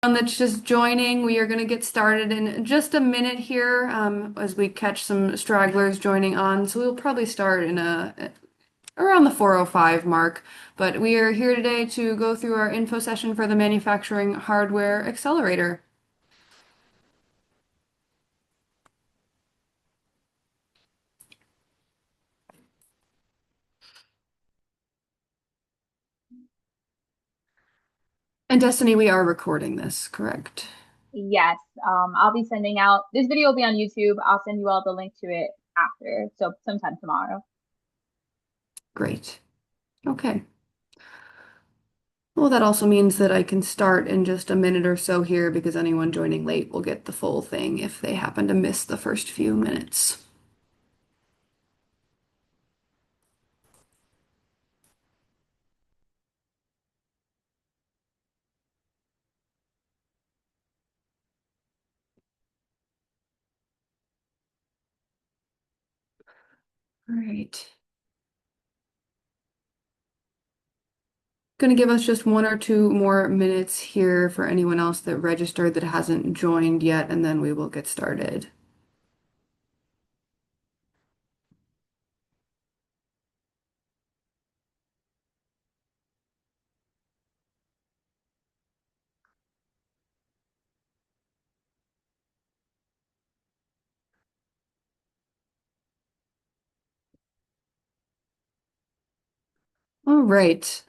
That's just joining. We are going to get started in just a minute here as we catch some stragglers joining on. So we'll probably start in around the 4:05 mark. But we are here today to go through our info session for the Manufacturing Hardware Accelerator. And Destiny, we are recording this, correct? Yes, I'll be sending out this video will be on YouTube. I'll send you all the link to it after, so sometime tomorrow. Great. Okay. Well, that also means that I can start in just a minute or so here because anyone joining late will get the full thing if they happen to miss the first few minutes. All right. Going to give us just one or two more minutes here for anyone else that registered that hasn't joined yet, and then we will get started. All right.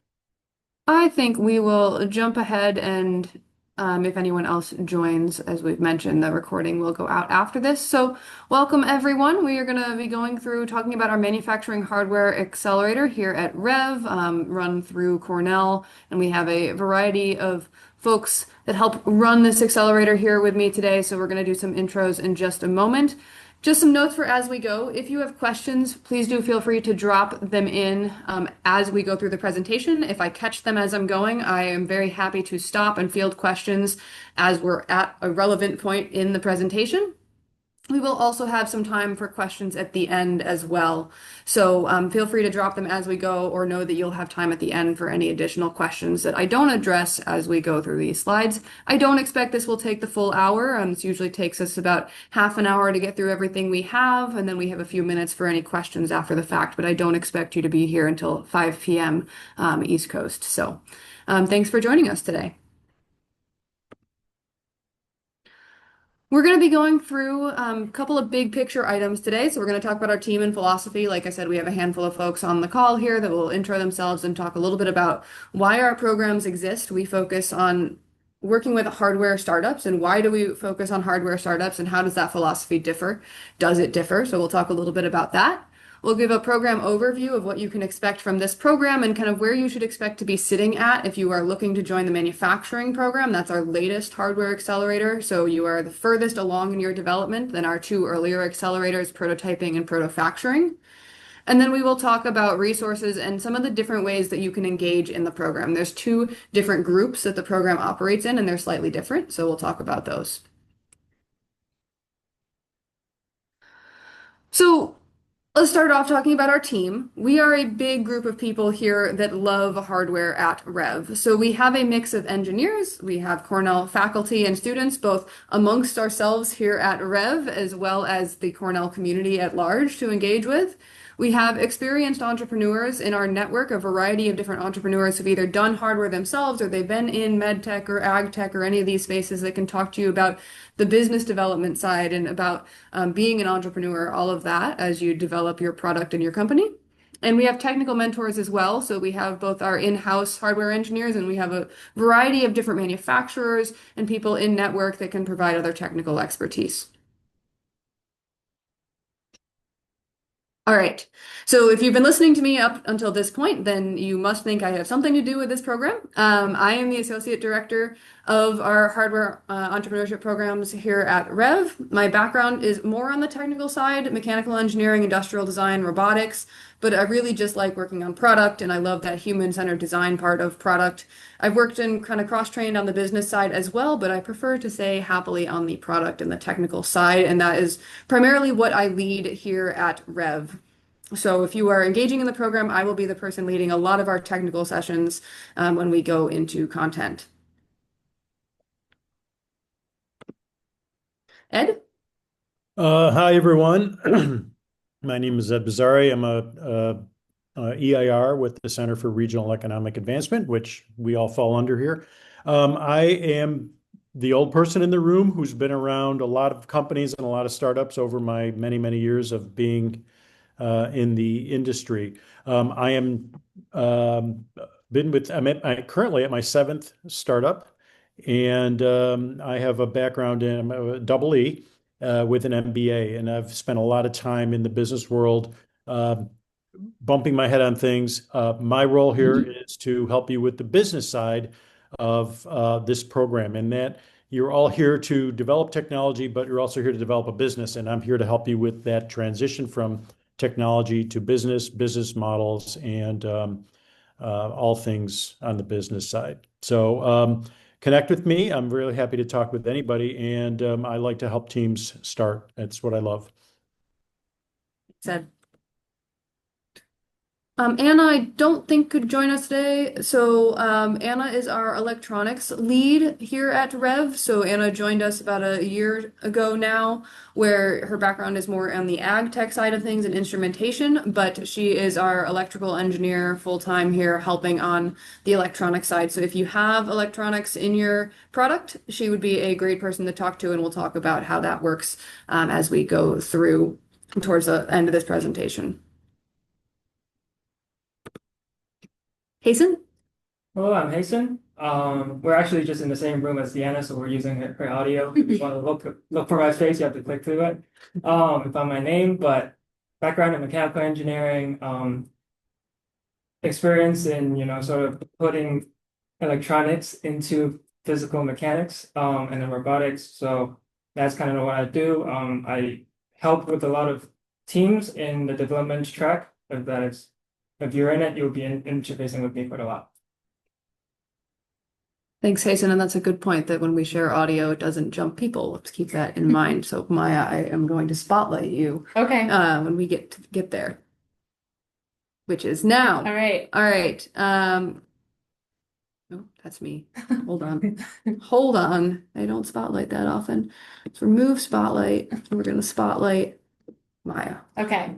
I think we will jump ahead and if anyone else joins, as we've mentioned, the recording will go out after this. So welcome everyone. We are going to be going through talking about our manufacturing hardware accelerator here at Rev, run through Cornell, and we have a variety of folks that help run this accelerator here with me today. So we're going to do some intros in just a moment. Just some notes for as we go. If you have questions, please do feel free to drop them in as we go through the presentation. If I catch them as I'm going, I am very happy to stop and field questions as we're at a relevant point in the presentation. We will also have some time for questions at the end as well. So feel free to drop them as we go or know that you'll have time at the end for any additional questions that I don't address as we go through these slides. I don't expect this will take the full hour. This usually takes us about half an hour to get through everything we have, and then we have a few minutes for any questions after the fact, but I don't expect you to be here until 5 p.m. East Coast. So thanks for joining us today. We're going to be going through a couple of big picture items today. So we're going to talk about our team and philosophy. Like I said, we have a handful of folks on the call here that will intro themselves and talk a little bit about why our programs exist. We focus on working with hardware startups, and why do we focus on hardware startups, and how does that philosophy differ? Does it differ? So we'll talk a little bit about that. We'll give a program overview of what you can expect from this program and kind of where you should expect to be sitting at if you are looking to join the manufacturing program. That's our latest hardware accelerator. So you are the furthest along in your development than our two earlier accelerators, prototyping and protofactoring. And then we will talk about resources and some of the different ways that you can engage in the program. There's two different groups that the program operates in, and they're slightly different. So we'll talk about those. So let's start off talking about our team. We are a big group of people here that love hardware at Rev. So we have a mix of engineers, we have Cornell faculty and students, both amongst ourselves here at Rev, as well as the Cornell community at large to engage with. We have experienced entrepreneurs in our network, a variety of different entrepreneurs who've either done hardware themselves or they've been in med tech or ag tech or any of these spaces that can talk to you about the business development side and about being an entrepreneur, all of that as you develop your product and your company. And we have technical mentors as well. So we have both our in-house hardware engineers and we have a variety of different manufacturers and people in network that can provide other technical expertise. All right. So if you've been listening to me up until this point, then you must think I have something to do with this program. I am the Associate Director of our hardware entrepreneurship programs here at Rev. My background is more on the technical side, mechanical engineering, industrial design, robotics, but I really just like working on product and I love that human-centered design part of product. I've worked and kind of cross-trained on the business side as well, but I prefer to say happily on the product and the technical side, and that is primarily what I lead here at Rev. So if you are engaging in the program, I will be the person leading a lot of our technical sessions when we go into content. Ed? Hi, everyone. My name is Ed Bizzari. I'm a EIR with the Center for Regional Economic Advancement, which we all fall under here. I am the old person in the room who's been around a lot of companies and a lot of startups over my many, many years of being in the industry. I am been with I'm currently at my seventh startup, and I have a background in I'm a double E with an MBA, and I've spent a lot of time in the business world. Uh, Bumping my head on things. My role here is to help you with the business side of this program, and that you're all here to develop technology, but you're also here to develop a business, and I'm here to help you with that transition from technology to business, business models, and all things on the business side. So connect with me. I'm really happy to talk with anybody, and I like to help teams start. That's what I love. Said. Anna, I don't think could join us today. So Anna is our electronics lead here at Rev. So Anna joined us about a year ago now, where her background is more on the ag tech side of things and instrumentation, but she is our electrical engineer full time here helping on the electronic side. So if you have electronics in your product, she would be a great person to talk to, and we'll talk about how that works as we go through towards the end of this presentation. Hasten? Hello, I'm Hasten. We're actually just in the same room as Deanna, so we're using her audio. If you want to look for my face, you have to click through it. And find my name, but background in mechanical engineering, experience in, sort of putting electronics into physical mechanics, and then robotics. So that's kind of what I do. I help with a lot of teams in the development track. If you're in it, you'll be interfacing with me quite a lot. Thanks, Hasten, and that's a good point that when we share audio, it doesn't jump people. Let's keep that in mind. So, Maya, I am going to spotlight you Okay. when we get there, which is now. All right. All right. Oh, that's me. Hold on. Hold on. I don't spotlight that often. Let's remove spotlight. And we're going to spotlight Maya. Okay.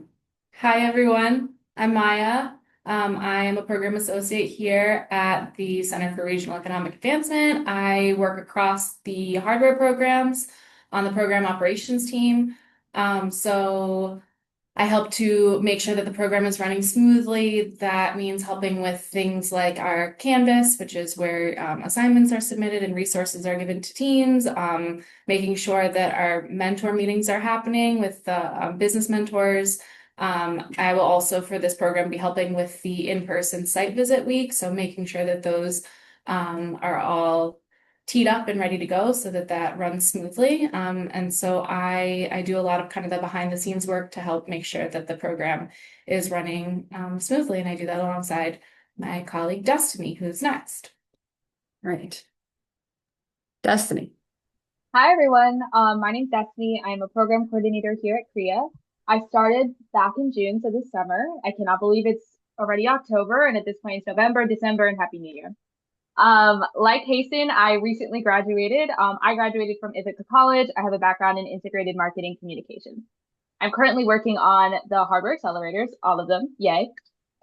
Hi, everyone. I'm Maya. I am a program associate here at the Center for Regional Economic Advancement. I work across the hardware programs on the program operations team. So I help to make sure that the program is running smoothly. That means helping with things like our Canvas, which is where assignments are submitted and resources are given to teams, making sure that our mentor meetings are happening with the business mentors. I will also, for this program, be helping with the in-person site visit week, so making sure that those are all teed up and ready to go so that that runs smoothly. And so I do a lot of kind of the behind the scenes work to help make sure that the program is running smoothly. And I do that alongside my colleague Destiny, who's next. Right. Destiny. Hi, everyone. My name's Destiny. I'm a program coordinator here at CREA. I started back in June, so this summer. I cannot believe it's already October, and at this point it's November, December, and Happy New Year. Like Hasten, I recently graduated. I graduated from Ithaca College. I have a background in integrated marketing communications. I'm currently working on the hardware accelerators, all of them, yay.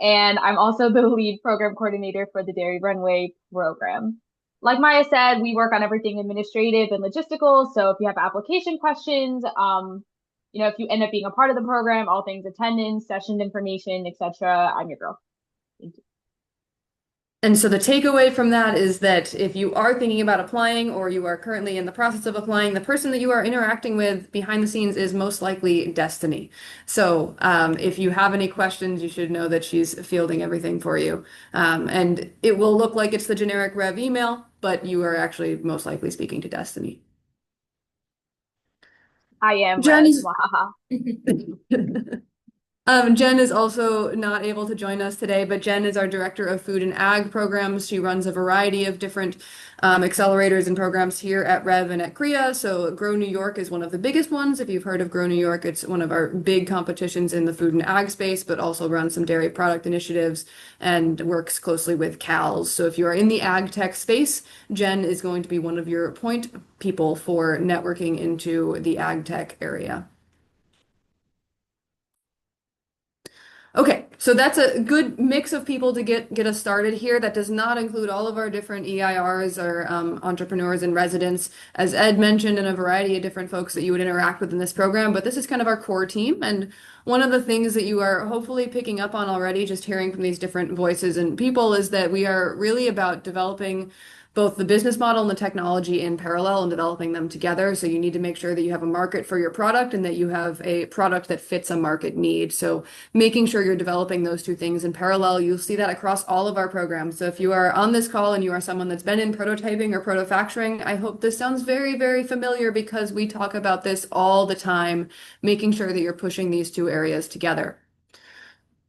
And I'm also the lead program coordinator for the Dairy Runway program. Like Maya said, we work on everything administrative and logistical. So if you have application questions, if you end up being a part of the program, all things attendance, session information, etc., I'm your girl. Thank you. And so the takeaway from that is that if you are thinking about applying or you are currently in the process of applying, the person that you are interacting with behind the scenes is most likely Destiny. So if you have any questions, you should know that she's fielding everything for you. And it will look like it's the generic Rev email, but you are actually most likely speaking to Destiny. I am Rev. Jenny, Wahaha. Jen is also not able to join us today, but Jen is our Director of Food and Ag Programs. She runs a variety of different accelerators and programs here at Rev and at CREA. So Grow New York is one of the biggest ones. If you've heard of Grow New York, it's one of our big competitions in the food and ag space, but also runs some dairy product initiatives and works closely with CALs. So if you are in the ag tech space, Jen is going to be one of your point people for networking into the ag tech area. Okay, so that's a good mix of people to get us started here. That does not include all of our different EIRs or entrepreneurs in residence, as Ed mentioned, and a variety of different folks that you would interact with in this program. But this is kind of our core team. And one of the things that you are hopefully picking up on already, just hearing from these different voices and people, is that we are really about developing both the business model and the technology in parallel and developing them together. So you need to make sure that you have a market for your product and that you have a product that fits a market need. So making sure you're developing those two things in parallel. You'll see that across all of our programs. So if you are on this call and you are someone that's been in prototyping or protofactoring, I hope this sounds very, very familiar because we talk about this all the time, making sure that you're pushing these two areas together.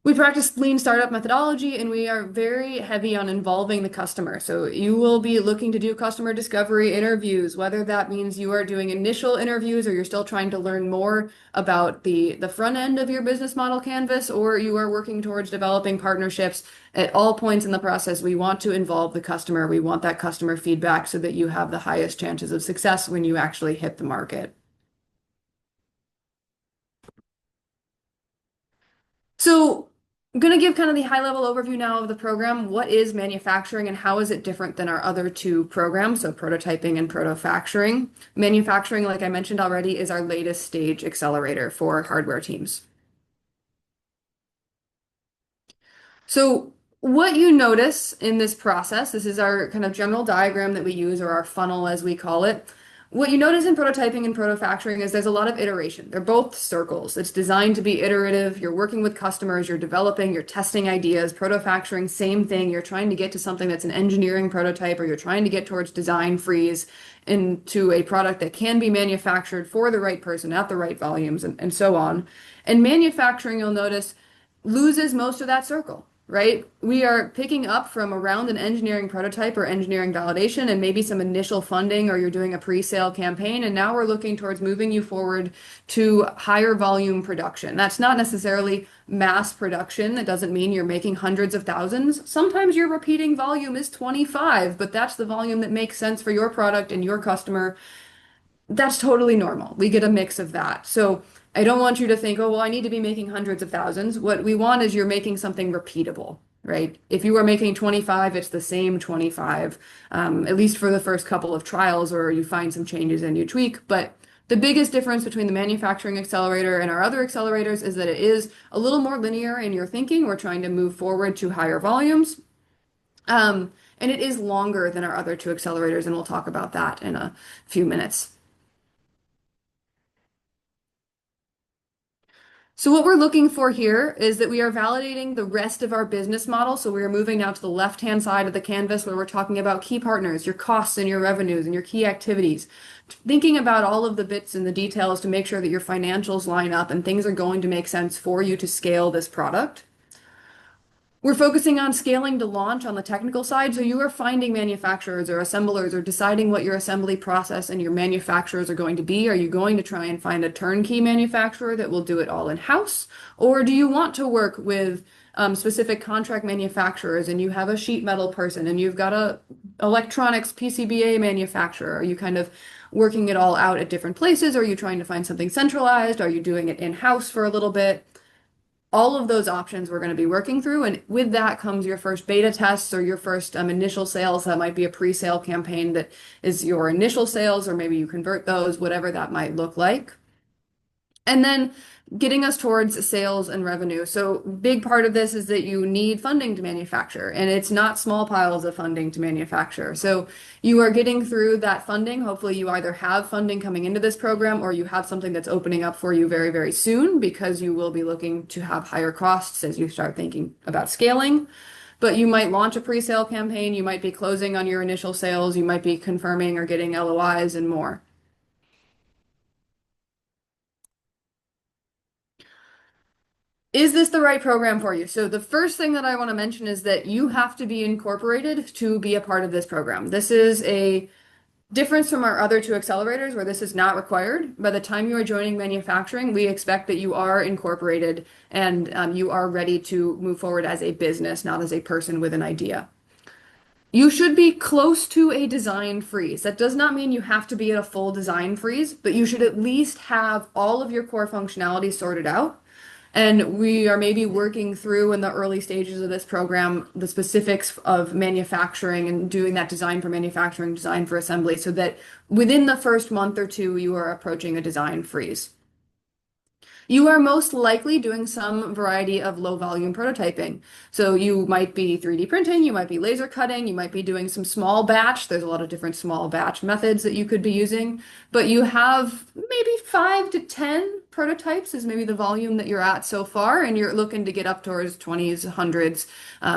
We practice lean startup methodology and we are very heavy on involving the customer. So you will be looking to do customer discovery interviews, whether that means you are doing initial interviews or you're still trying to learn more about the front end of your business model canvas, or you are working towards developing partnerships. At all points in the process, we want to involve the customer. We want that customer feedback so that you have the highest chances of success when you actually hit the market. So I'm going to give kind of the high level overview now of the program. What is manufacturing and how is it different than our other two programs? So prototyping and protofactoring. Manufacturing, like I mentioned already, is our latest stage accelerator for hardware teams. So what you notice in this process, this is our kind of general diagram that we use, or our funnel as we call it. What you notice in prototyping and protofactoring is there's a lot of iteration. They're both circles. It's designed to be iterative. You're working with customers, you're developing, you're testing ideas. Protofactoring, same thing. You're trying to get to something that's an engineering prototype, or you're trying to get towards design freeze into a product that can be manufactured for the right person at the right volumes and so on. And manufacturing, you'll notice, loses most of that circle, right? We are picking up from around an engineering prototype or engineering validation and maybe some initial funding, or you're doing a pre-sale campaign, and now we're looking towards moving you forward to higher volume production. That's not necessarily mass production. That doesn't mean you're making hundreds of thousands. Sometimes your repeating volume is 25, but that's the volume that makes sense for your product and your customer. That's totally normal. We get a mix of that. So I don't want you to think, oh, well, I need to be making hundreds of thousands. What we want is you're making something repeatable, right? If you are making 25, it's the same 25, at least for the first couple of trials, or you find some changes and you tweak. But the biggest difference between the manufacturing accelerator and our other accelerators is that it is a little more linear in your thinking. We're trying to move forward to higher volumes. And it is longer than our other two accelerators, and we'll talk about that in a few minutes. So what we're looking for here is that we are validating the rest of our business model. So we are moving now to the left-hand side of the canvas where we're talking about key partners, your costs and your revenues and your key activities. Thinking about all of the bits and the details to make sure that your financials line up and things are going to make sense for you to scale this product. We're focusing on scaling to launch on the technical side. So you are finding manufacturers or assemblers or deciding what your assembly process and your manufacturers are going to be. Are you going to try and find a turnkey manufacturer that will do it all in-house? Or do you want to work with specific contract manufacturers and you have a sheet metal person and you've got a electronics PCBA manufacturer? Are you kind of working it all out at different places? Or are you trying to find something centralized? Are you doing it in-house for a little bit? All of those options we're going to be working through. And with that comes your first beta tests or your first initial sales. That might be a pre-sale campaign that is your initial sales, or maybe you convert those, whatever that might look like. And then getting us towards sales and revenue. So big part of this is that you need funding to manufacture, and it's not small piles of funding to manufacture. So you are getting through that funding. Hopefully you either have funding coming into this program or you have something that's opening up for you very, very soon, because you will be looking to have higher costs as you start thinking about scaling. But you might launch a pre-sale campaign, you might be closing on your initial sales, you might be confirming or getting LOIs and more. Is this the right program for you? So the first thing that I want to mention is that you have to be incorporated to be a part of this program. This is a difference from our other two accelerators where this is not required. By the time you are joining manufacturing, we expect that you are incorporated and you are ready to move forward as a business, not as a person with an idea. You should be close to a design freeze. That does not mean you have to be at a full design freeze, but you should at least have all of your core functionality sorted out. And we are maybe working through in the early stages of this program the specifics of manufacturing and doing that design for manufacturing, design for assembly, so that within the first month or two, you are approaching a design freeze. You are most likely doing some variety of low volume prototyping. So you might be 3D printing, you might be laser cutting, you might be doing some small batch. There's a lot of different small batch methods that you could be using, but you have maybe 5 to 10 prototypes is maybe the volume that you're at so far, and you're looking to get up towards 20s, hundreds,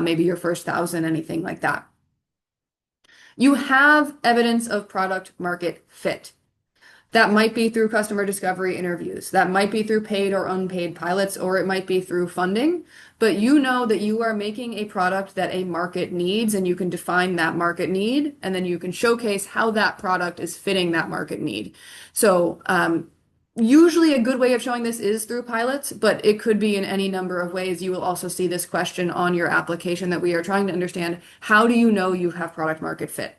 maybe your first 1,000, anything like that. You have evidence of product market fit. That might be through customer discovery interviews. That might be through paid or unpaid pilots, or it might be through funding. But you know that you are making a product that a market needs, and you can define that market need, and then you can showcase how that product is fitting that market need. So, usually a good way of showing this is through pilots, but it could be in any number of ways. You will also see this question on your application that we are trying to understand. How do you know you have product market fit?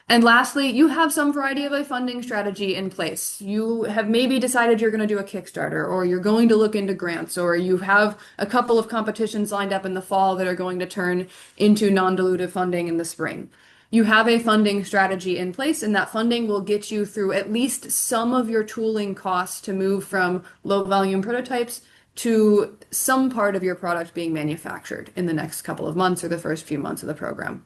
And lastly, you have some variety of a funding strategy in place. You have maybe decided you're going to do a Kickstarter, or you're going to look into grants, or you have a couple of competitions lined up in the fall that are going to turn into non-dilutive funding in the spring. You have a funding strategy in place, and that funding will get you through at least some of your tooling costs to move from low volume prototypes to some part of your product being manufactured in the next couple of months or the first few months of the program.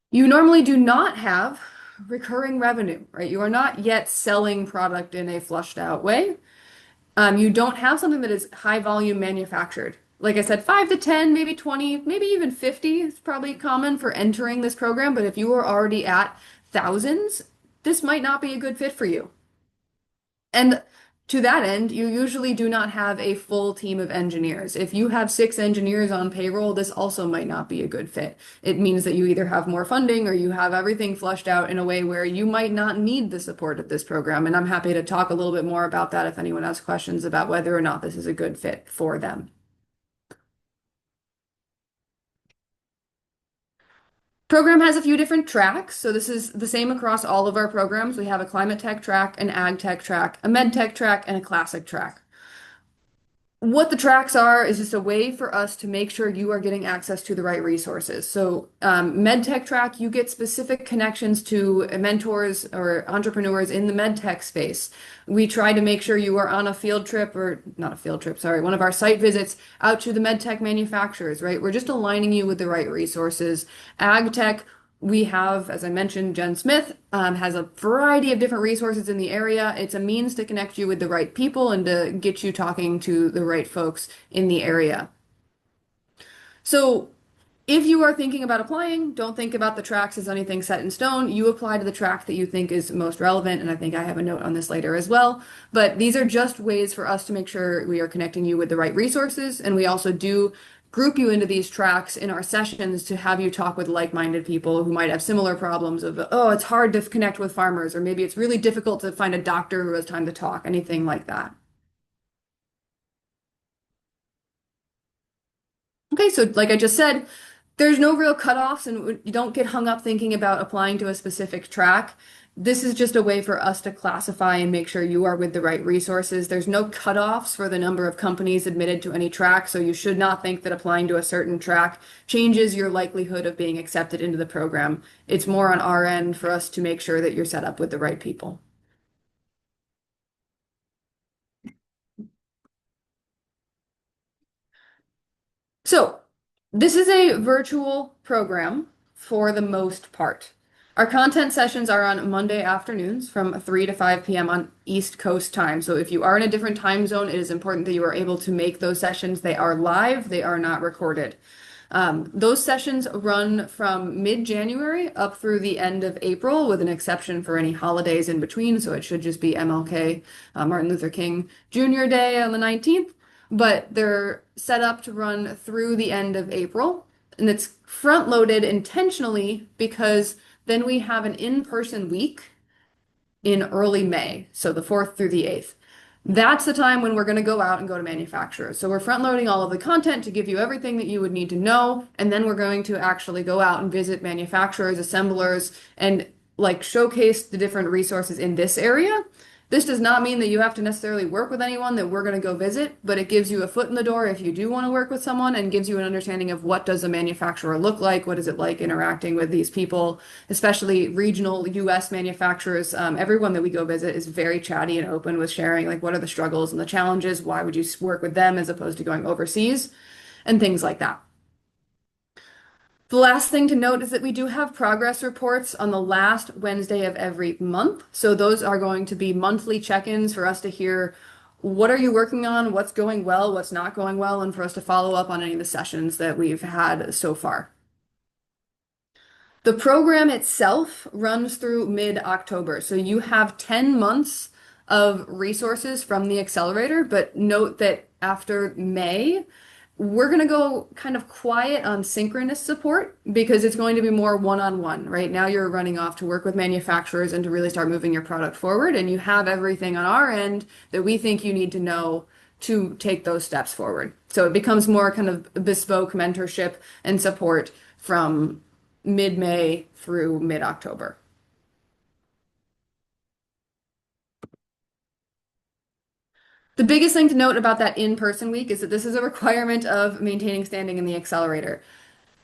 You normally do not have recurring revenue, right? You are not yet selling product in a flushed out way. You don't have something that is high volume manufactured. Like I said, 5 to 10, maybe 20, maybe even 50 is probably common for entering this program. But if you are already at thousands, this might not be a good fit for you. And to that end, you usually do not have a full team of engineers. If you have 6 engineers on payroll, this also might not be a good fit. It means that you either have more funding or you have everything flushed out in a way where you might not need the support of this program. And I'm happy to talk a little bit more about that if anyone has questions about whether or not this is a good fit for them. Program has a few different tracks, so this is the same across all of our programs. We have a climate tech track, an ag tech track, a med tech track, and a classic track. What the tracks are is just a way for us to make sure you are getting access to the right resources. So, MedTech track, you get specific connections to mentors or entrepreneurs in the medtech space. We try to make sure you are on a field trip, or not a field trip, sorry, one of our site visits out to the medtech manufacturers, right? We're just aligning you with the right resources. Ag tech, we have, as I mentioned, Jen Smith has a variety of different resources in the area. It's a means to connect you with the right people and to get you talking to the right folks in the area. So if you are thinking about applying, don't think about the tracks as anything set in stone. You apply to the track that you think is most relevant, and I think I have a note on this later as well. But these are just ways for us to make sure we are connecting you with the right resources, and we also do group you into these tracks in our sessions to have you talk with like-minded people who might have similar problems of, oh, it's hard to connect with farmers, or maybe it's really difficult to find a doctor who has time to talk, anything like that. Okay, so like I just said, there's no real cutoffs, and you don't get hung up thinking about applying to a specific track. This is just a way for us to classify and make sure you are with the right resources. There's no cutoffs for the number of companies admitted to any track, so you should not think that applying to a certain track changes your likelihood of being accepted into the program. It's more on our end for us to make sure that you're set up with the right people. So, this is a virtual program for the most part. Our content sessions are on Monday afternoons from 3 to 5 p.m. on East Coast time. So if you are in a different time zone, it is important that you are able to make those sessions. They are live, they are not recorded. Those sessions run from mid-January up through the end of April, with an exception for any holidays in between. So it should just be MLK, Martin Luther King Jr. Day on the 19th. But they're set up to run through the end of April. And it's front loaded intentionally because then we have an in-person week in early May, so the 4th through the 8th. That's the time when we're going to go out and go to manufacturers. So we're front loading all of the content to give you everything that you would need to know, and then we're going to actually go out and visit manufacturers, assemblers, and like showcase the different resources in this area. This does not mean that you have to necessarily work with anyone that we're going to go visit, but it gives you a foot in the door if you do want to work with someone, and gives you an understanding of what does a manufacturer look like, what is it like interacting with these people, especially regional US manufacturers. Everyone that we go visit is very chatty and open with sharing like what are the struggles and the challenges, why would you work with them as opposed to going overseas, and things like that. The last thing to note is that we do have progress reports on the last Wednesday of every month. So those are going to be monthly check-ins for us to hear what are you working on, what's going well, what's not going well, and for us to follow up on any of the sessions that we've had so far. The program itself runs through mid-October. So you have 10 months of resources from the accelerator, but note that after May, we're going to go kind of quiet on synchronous support because it's going to be more one-on-one. Right now, you're running off to work with manufacturers and to really start moving your product forward, and you have everything on our end that we think you need to know to take those steps forward. So it becomes more kind of bespoke mentorship and support from mid-May through mid-October. The biggest thing to note about that in-person week is that this is a requirement of maintaining standing in the accelerator.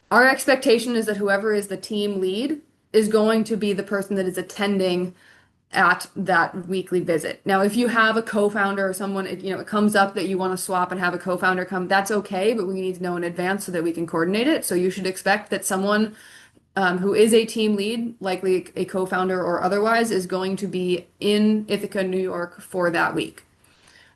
Our expectation is that whoever is the team lead is going to be the person that is attending at that weekly visit. Now, if you have a co-founder or someone, it comes up that you want to swap and have a co-founder come, that's okay, but we need to know in advance so that we can coordinate it. So you should expect that someone who is a team lead, likely a co-founder or otherwise, is going to be in Ithaca, New York for that week.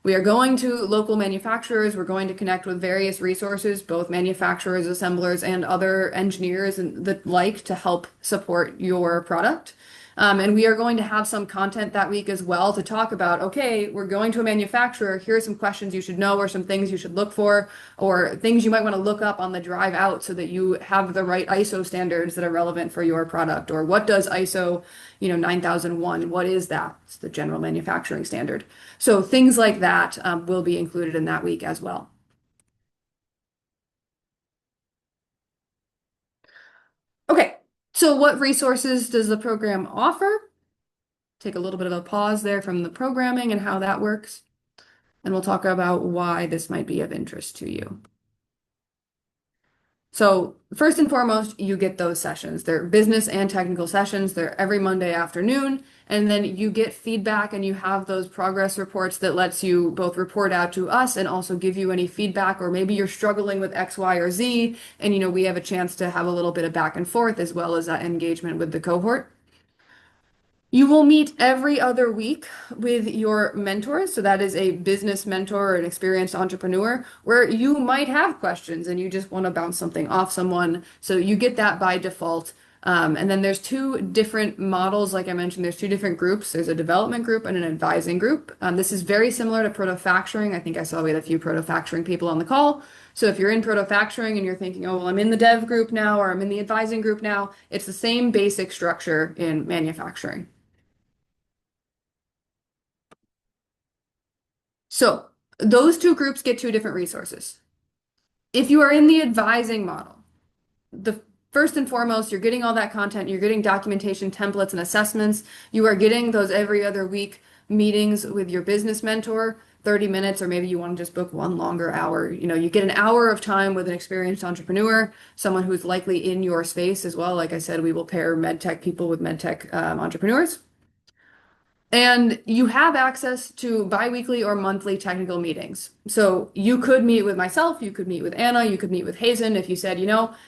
We are going to local manufacturers. We're going to connect with various resources, both manufacturers, assemblers, and other engineers and the like to help support your product. And we are going to have some content that week as well to talk about, okay, we're going to a manufacturer. Here are some questions you should know or some things you should look for or things you might want to look up on the drive out so that you have the right ISO standards that are relevant for your product. Or what does ISO, 9001, what is that? It's the general manufacturing standard. So things like that will be included in that week as well. Okay, so what resources does the program offer? Take a little bit of a pause there from the programming and how that works, and we'll talk about why this might be of interest to you. So first and foremost, you get those sessions. They're business and technical sessions. They're every Monday afternoon, and then you get feedback and you have those progress reports that lets you both report out to us and also give you any feedback, or maybe you're struggling with X, Y, or Z, and we have a chance to have a little bit of back and forth as well as that engagement with the cohort. You will meet every other week with your mentors. So that is a business mentor or an experienced entrepreneur where you might have questions and you just want to bounce something off someone. So you get that by default. And then there's two different models. Like I mentioned, there's two different groups. There's a development group and an advising group. This is very similar to protofactoring. I think I saw we had a few protofactoring people on the call. So if you're in protofactoring and you're thinking, oh, well, I'm in the dev group now or I'm in the advising group now, it's the same basic structure in manufacturing. So those two groups get two different resources. If you are in the advising model, the first and foremost, you're getting all that content, you're getting documentation, templates, and assessments. You are getting those every other week meetings with your business mentor, 30 minutes, or maybe you want to just book one longer hour. You get an hour of time with an experienced entrepreneur, someone who's likely in your space as well. Like I said, we will pair med tech people with med tech entrepreneurs. And you have access to biweekly or monthly technical meetings. So you could meet with myself, you could meet with Anna, you could meet with Hazen if you said,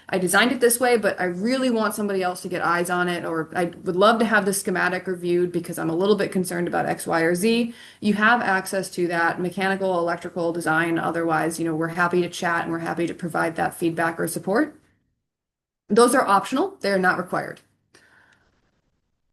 I designed it this way, but I really want somebody else to get eyes on it, or I would love to have the schematic reviewed because I'm a little bit concerned about X, Y, or Z. You have access to that mechanical, electrical design. Otherwise, we're happy to chat and we're happy to provide that feedback or support. Those are optional, they're not required.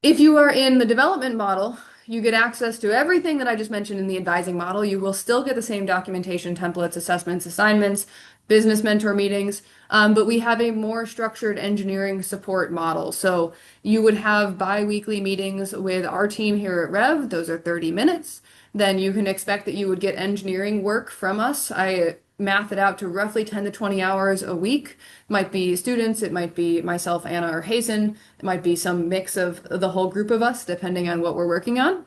If you are in the development model, you get access to everything that I just mentioned in the advising model. You will still get the same documentation, templates, assessments, assignments, business mentor meetings, but we have a more structured engineering support model. So you would have bi-weekly meetings with our team here at Rev. Those are 30 minutes. Then you can expect that you would get engineering work from us. I math it out to roughly 10 to 20 hours a week. Might be students, it might be myself, Anna, or Hazen. It might be some mix of the whole group of us, depending on what we're working on.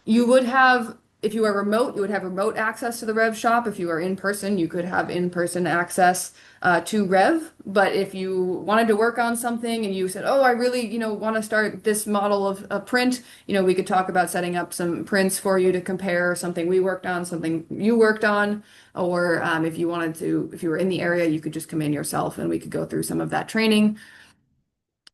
You would have, if you are remote, you would have remote access to the Rev shop. If you are in person, you could have in-person access to Rev. But if you wanted to work on something and you said, "Oh, I really, want to start this model of a print," we could talk about setting up some prints for you to compare something we worked on, something you worked on. Or if you wanted to, if you were in the area, you could just come in yourself and we could go through some of that training.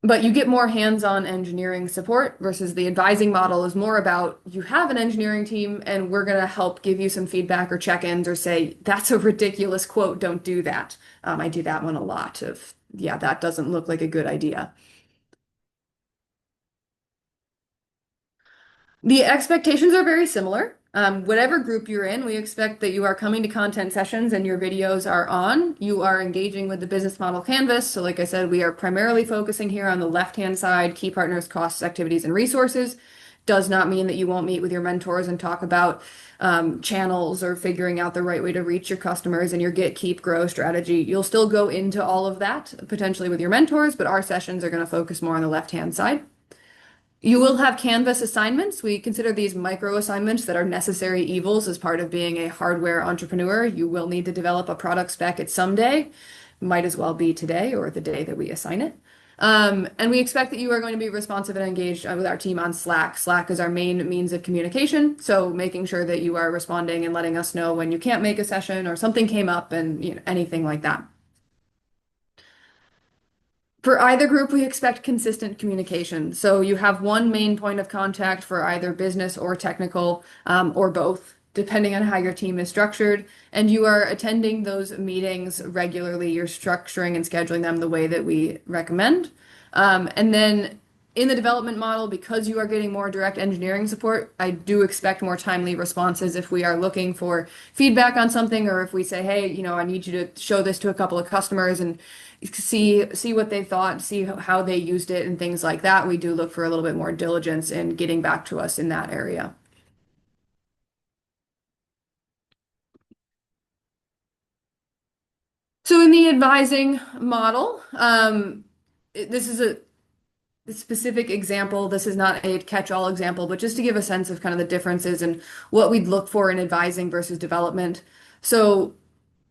But you get more hands-on engineering support versus the advising model is more about you have an engineering team and we're going to help give you some feedback or check-ins or say, that's a ridiculous quote, don't do that. I do that one a lot of, yeah, that doesn't look like a good idea. The expectations are very similar. Whatever group you're in, we expect that you are coming to content sessions and your videos are on. You are engaging with the business model canvas. So, like I said, we are primarily focusing here on the left-hand side, key partners, costs, activities, and resources. Does not mean that you won't meet with your mentors and talk about channels or figuring out the right way to reach your customers and your get, keep, grow strategy. You'll still go into all of that potentially with your mentors, but our sessions are going to focus more on the left-hand side. You will have Canvas assignments. We consider these micro assignments that are necessary evils as part of being a hardware entrepreneur. You will need to develop a product spec at some day. Might as well be today or the day that we assign it. And we expect that you are going to be responsive and engaged with our team on Slack. Slack is our main means of communication. So making sure that you are responding and letting us know when you can't make a session or something came up and anything like that. For either group, we expect consistent communication. So you have one main point of contact for either business or technical, or both, depending on how your team is structured. And you are attending those meetings regularly. You're structuring and scheduling them the way that we recommend. And then in the development model, because you are getting more direct engineering support, I do expect more timely responses if we are looking for feedback on something, or if we say, hey, I need you to show this to a couple of customers and see what they thought, see how they used it and things like that. We do look for a little bit more diligence in getting back to us in that area. So in the advising model, this is a specific example. This is not a catch-all example, but just to give a sense of kind of the differences and what we'd look for in advising versus development. So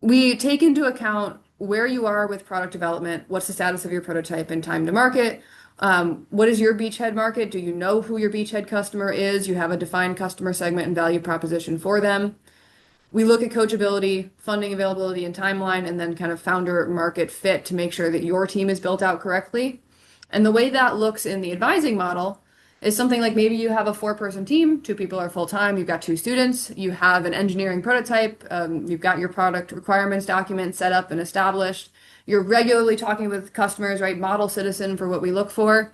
we take into account where you are with product development, what's the status of your prototype and time to market. What is your beachhead market? Do you know who your beachhead customer is? You have a defined customer segment and value proposition for them. We look at coachability, funding availability, and timeline, and then kind of founder market fit to make sure that your team is built out correctly. And the way that looks in the advising model is something like maybe you have a four-person team, two people are full-time, you've got two students, you have an engineering prototype, you've got your product requirements document set up and established. You're regularly talking with customers, right? Model citizen for what we look for.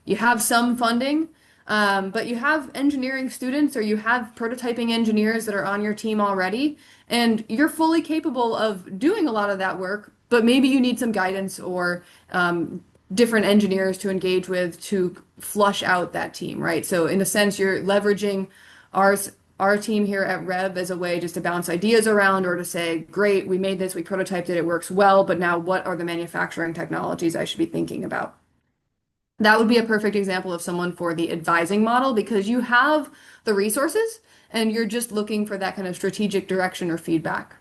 You have some funding, but you have engineering students or you have prototyping engineers that are on your team already, and you're fully capable of doing a lot of that work, but maybe you need some guidance or different engineers to engage with to flush out that team, right? So in a sense, you're leveraging our team here at Rev as a way just to bounce ideas around or to say, great, we made this, we prototyped it, it works well, but now what are the manufacturing technologies I should be thinking about? That would be a perfect example of someone for the advising model because you have the resources and you're just looking for that kind of strategic direction or feedback.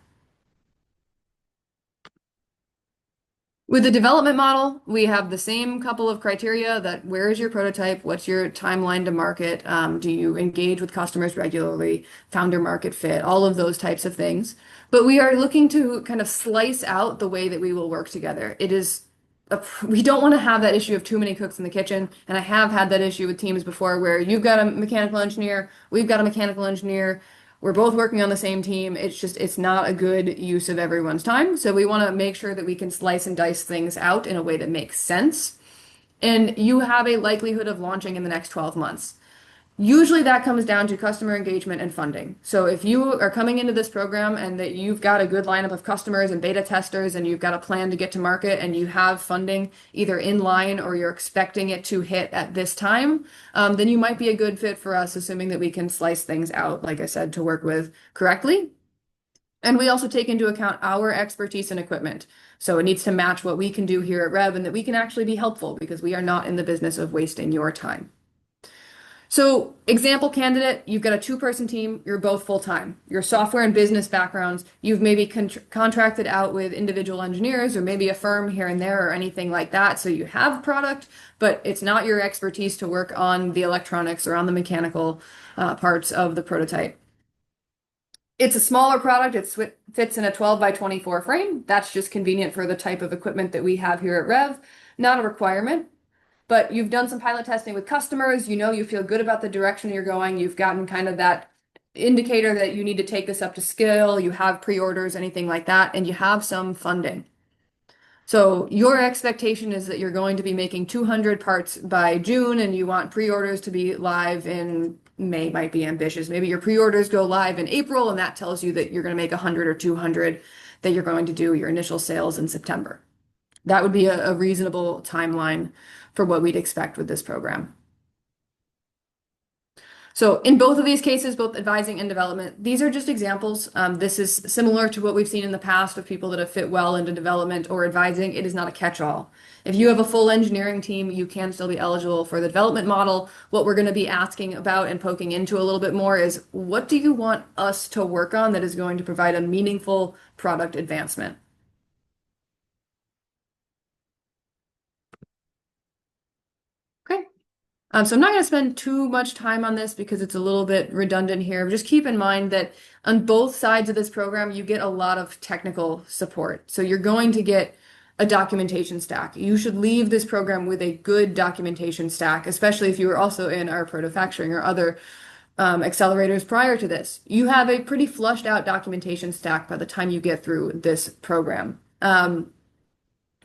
With the development model, we have the same couple of criteria that where is your prototype? What's your timeline to market? Do you engage with customers regularly? Founder market fit, all of those types of things. But we are looking to kind of slice out the way that we will work together. We don't want to have that issue of too many cooks in the kitchen. And I have had that issue with teams before where you've got a mechanical engineer, we've got a mechanical engineer. We're both working on the same team. It's not a good use of everyone's time. So we want to make sure that we can slice and dice things out in a way that makes sense. And you have a likelihood of launching in the next 12 months. Usually that comes down to customer engagement and funding. So if you are coming into this program and that you've got a good lineup of customers and beta testers and you've got a plan to get to market and you have funding either in line or you're expecting it to hit at this time, then you might be a good fit for us, assuming that we can slice things out, like I said, to work with correctly. And we also take into account our expertise and equipment. So it needs to match what we can do here at Rev and that we can actually be helpful because we are not in the business of wasting your time. So, example candidate, you've got a two-person team, you're both full-time. Your software and business backgrounds, you've maybe contracted out with individual engineers or maybe a firm here and there or anything like that. So you have a product, but it's not your expertise to work on the electronics or on the mechanical parts of the prototype. It's a smaller product. It fits in a 12 by 24 frame. That's just convenient for the type of equipment that we have here at Rev. Not a requirement. But you've done some pilot testing with customers, you know you feel good about the direction you're going, you've gotten kind of that indicator that you need to take this up to scale, you have pre-orders, anything like that, and you have some funding. So your expectation is that you're going to be making 200 parts by June and you want pre-orders to be live in May, might be ambitious. Maybe your pre-orders go live in April and that tells you that you're going to make 100 or 200, that you're going to do your initial sales in September. That would be a reasonable timeline for what we'd expect with this program. So in both of these cases, both advising and development, these are just examples. This is similar to what we've seen in the past of people that have fit well into development or advising. It is not a catch-all. If you have a full engineering team, you can still be eligible for the development model. What we're going to be asking about and poking into a little bit more is what do you want us to work on that is going to provide a meaningful product advancement? Okay. So I'm not going to spend too much time on this because it's a little bit redundant here. Just keep in mind that on both sides of this program, you get a lot of technical support. So you're going to get a documentation stack. You should leave this program with a good documentation stack, especially if you were also in our protofactoring or other accelerators prior to this. You have a pretty flushed out documentation stack by the time you get through this program.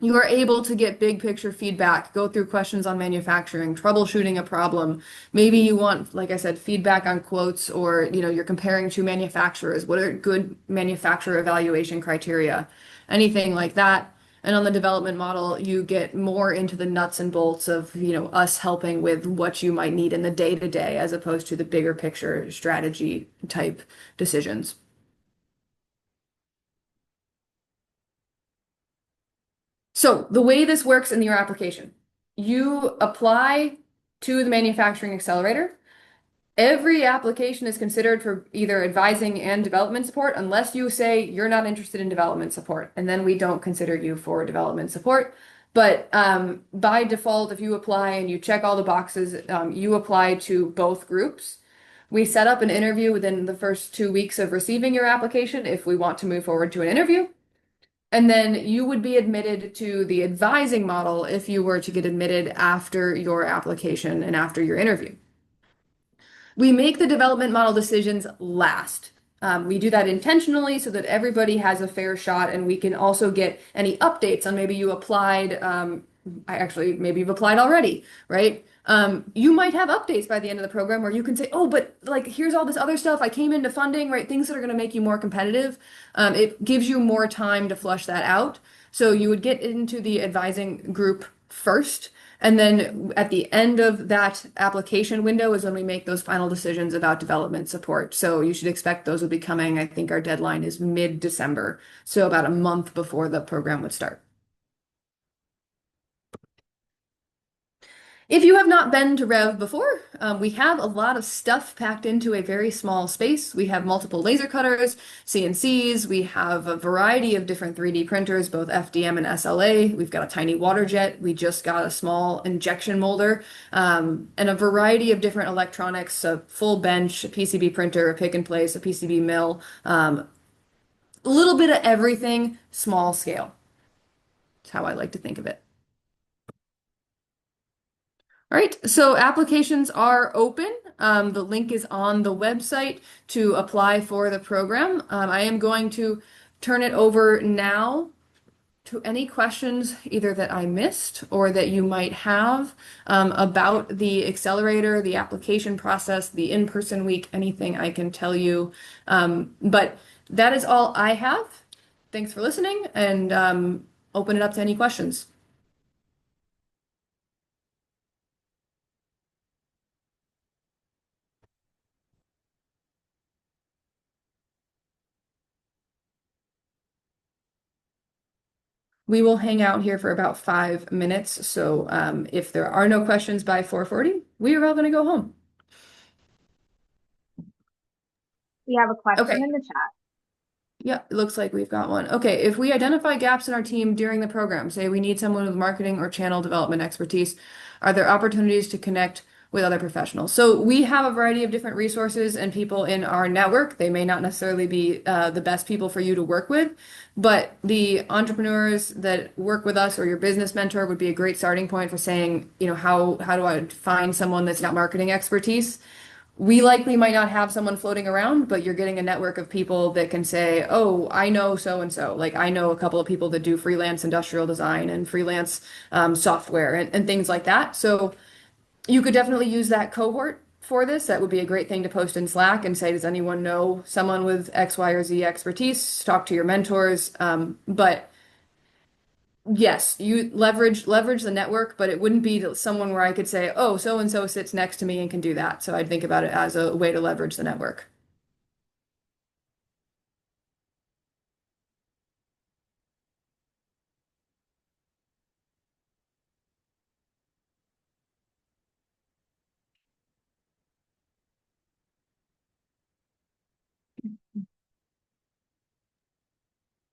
You are able to get big picture feedback, go through questions on manufacturing, troubleshooting a problem. Maybe you want, like I said, feedback on quotes or, you're comparing two manufacturers. What are good manufacturer evaluation criteria? Anything like that. And on the development model, you get more into the nuts and bolts of, us helping with what you might need in the day to day as opposed to the bigger picture strategy type decisions. So the way this works in your application, you apply to the manufacturing accelerator. Every application is considered for either advising and development support unless you say you're not interested in development support, and then we don't consider you for development support. But by default, if you apply and you check all the boxes, you apply to both groups. We set up an interview within the first 2 weeks of receiving your application if we want to move forward to an interview. And then you would be admitted to the advising model if you were to get admitted after your application and after your interview. We make the development model decisions last. We do that intentionally so that everybody has a fair shot and we can also get any updates on maybe you applied. Maybe you've applied already, right? You might have updates by the end of the program where you can say, oh, but like, here's all this other stuff. I came into funding, right? Things that are going to make you more competitive. It gives you more time to flush that out. So you would get into the advising group first. And then at the end of that application window is when we make those final decisions about development support. So you should expect those will be coming. I think our deadline is mid-December. So about a month before the program would start. If you have not been to Rev before, we have a lot of stuff packed into a very small space. We have multiple laser cutters, CNCs, we have a variety of different 3D printers, both FDM and SLA. We've got a tiny water jet. We just got a small injection molder, and a variety of different electronics, a full bench, a PCB printer, a pick and place, a PCB mill, a little bit of everything, small scale. That's how I like to think of it. All right, so applications are open. The link is on the website to apply for the program. I am going to turn it over now to any questions either that I missed or that you might have about the accelerator, the application process, the in-person week, anything I can tell you. But that is all I have. Thanks for listening and open it up to any questions. We will hang out here for about 5 minutes. So if there are no questions by 4:40, we are all going to go home. We have a question Okay. in the chat. Yeah, it looks like we've got one. Okay, if we identify gaps in our team during the program, say we need someone with marketing or channel development expertise, are there opportunities to connect with other professionals? So we have a variety of different resources and people in our network. They may not necessarily be the best people for you to work with, but the entrepreneurs that work with us or your business mentor would be a great starting point for saying, how do I find someone that's got marketing expertise? We likely might not have someone floating around, but you're getting a network of people that can say, oh, I know so and so. Like I know a couple of people that do freelance industrial design and freelance software and things like that. So you could definitely use that cohort for this. That would be a great thing to post in Slack and say, does anyone know someone with X, Y, or Z expertise? Talk to your mentors. But yes, you leverage the network, but it wouldn't be someone where I could say, "Oh, so and so sits next to me and can do that." So I'd think about it as a way to leverage the network.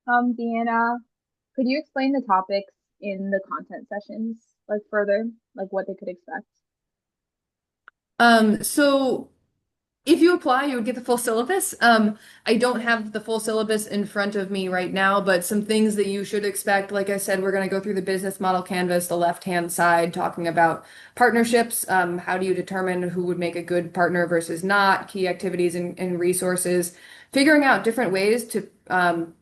Deanna, could you explain the topics in the content sessions like further, like what they could expect? So if you apply, you would get the full syllabus. I don't have the full syllabus in front of me right now, but some things that you should expect. Like I said, we're going to go through the business model canvas, the left-hand side, talking about partnerships. How do you determine who would make a good partner versus not, key activities and resources, figuring out different ways to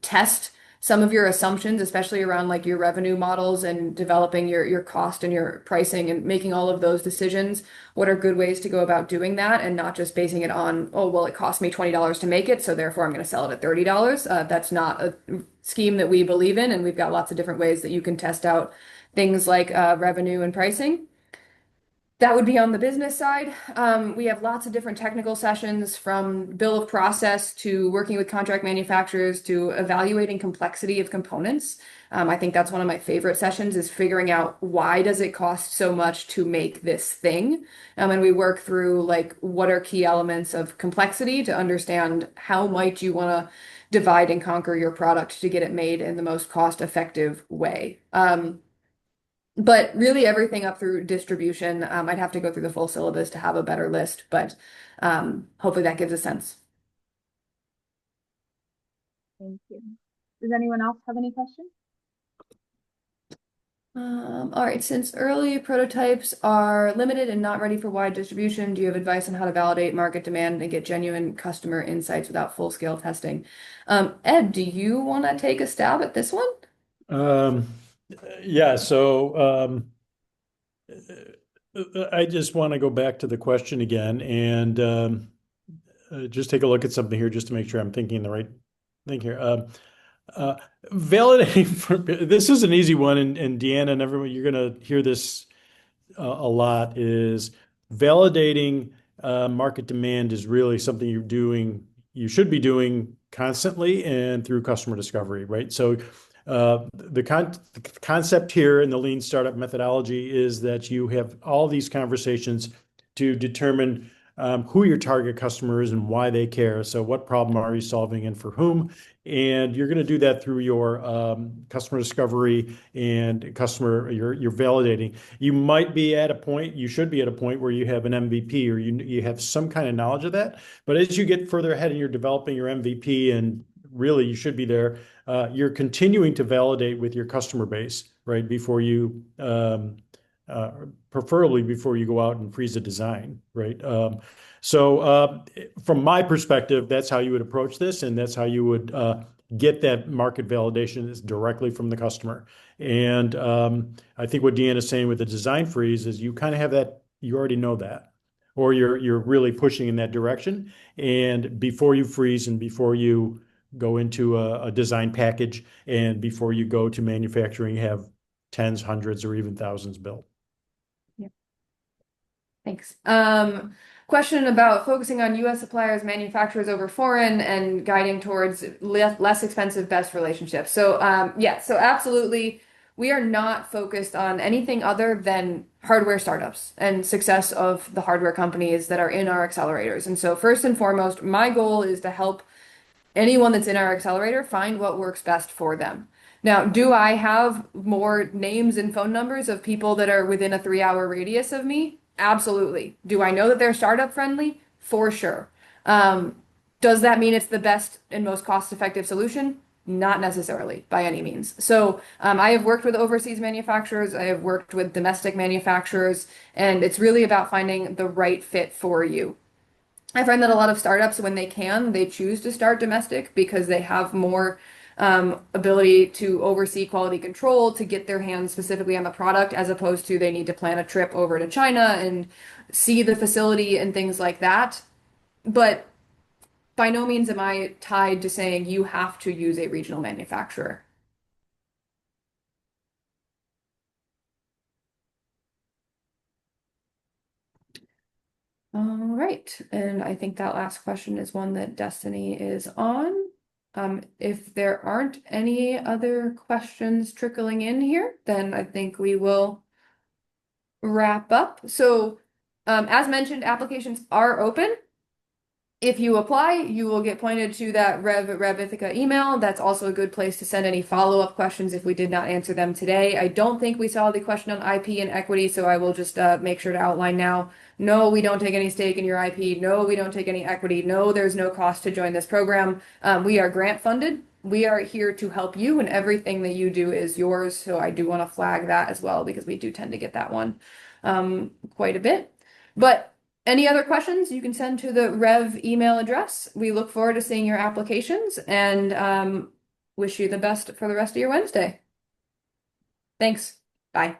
test some of your assumptions, especially around like your revenue models and developing your cost and your pricing and making all of those decisions. What are good ways to go about doing that and not just basing it on, oh, well, it cost me $20 to make it, so therefore I'm going to sell it at $30. That's not a scheme that we believe in, and we've got lots of different ways that you can test out things like revenue and pricing. That would be on the business side. We have lots of different technical sessions from bill of process to working with contract manufacturers to evaluating complexity of components. I think that's one of my favorite sessions is figuring out why does it cost so much to make this thing? And we work through like what are key elements of complexity to understand how might you want to divide and conquer your product to get it made in the most cost-effective way. But really everything up through distribution, I'd have to go through the full syllabus to have a better list, but hopefully that gives a sense. Thank you. Does anyone else have any questions? All right, since early prototypes are limited and not ready for wide distribution, do you have advice on how to validate market demand and get genuine customer insights without full-scale testing? Ed, do you want to take a stab at this one? Um, yeah, so I just want to go back to the question again and just take a look at something here just to make sure I'm thinking the right thing here. Validating this is an easy one, and Deanna and everyone, you're going to hear this a lot, is validating market demand is really something you should be doing constantly and through customer discovery, right? So The concept here in the lean startup methodology is that you have all these conversations to determine who your target customer is and why they care. So what problem are you solving and for whom? And you're going to do that through your customer discovery and you're validating. You might be at a point, you should be at a point where you have an MVP or you have some kind of knowledge of that. But as you get further ahead and you're developing your MVP, and really you should be there, you're continuing to validate with your customer base, right? Uh, Preferably before you go out and freeze a design, right? From my perspective, that's how you would approach this, and that's how you would get that market validation is directly from the customer. And I think what Deanna's saying with the design freeze is you kind of have that, you already know that, or you're really pushing in that direction. And before you freeze and before you go into a design package and before you go to manufacturing, have tens, hundreds, or even thousands built. Yeah. Thanks. Question about focusing on U.S. suppliers, manufacturers over foreign, and guiding towards less expensive, best relationships. So, yeah, so absolutely, we are not focused on anything other than hardware startups and success of the hardware companies that are in our accelerators. And so, first and foremost, my goal is to help anyone that's in our accelerator find what works best for them. Now, do I have more names and phone numbers of people that are within a 3 hour radius of me? Absolutely. Do I know that they're startup friendly? For sure. Um, does that mean it's the best and most cost-effective solution? Not necessarily by any means. So, I have worked with overseas manufacturers, I have worked with domestic manufacturers, and it's really about finding the right fit for you. I find that a lot of startups, when they can, they choose to start domestic because they have more ability to oversee quality control, to get their hands specifically on the product, as opposed to they need to plan a trip over to China and see the facility and things like that. But by no means am I tied to saying you have to use a regional manufacturer. All right. And I think that last question is one that Destiny is on. If there aren't any other questions trickling in here, then I think we will wrap up. So, as mentioned, applications are open. If you apply, you will get pointed to that Rev Ithaca email. That's also a good place to send any follow-up questions if we did not answer them today. I don't think we saw the question on IP and equity, so I will just make sure to outline now. No, we don't take any stake in your IP. No, we don't take any equity. No, there's no cost to join this program. We are grant funded. We are here to help you, and everything that you do is yours. So I do want to flag that as well because we do tend to get that one quite a bit. But any other questions you can send to the Rev email address. We look forward to seeing your applications and wish you the best for the rest of your Wednesday. Thanks. Bye.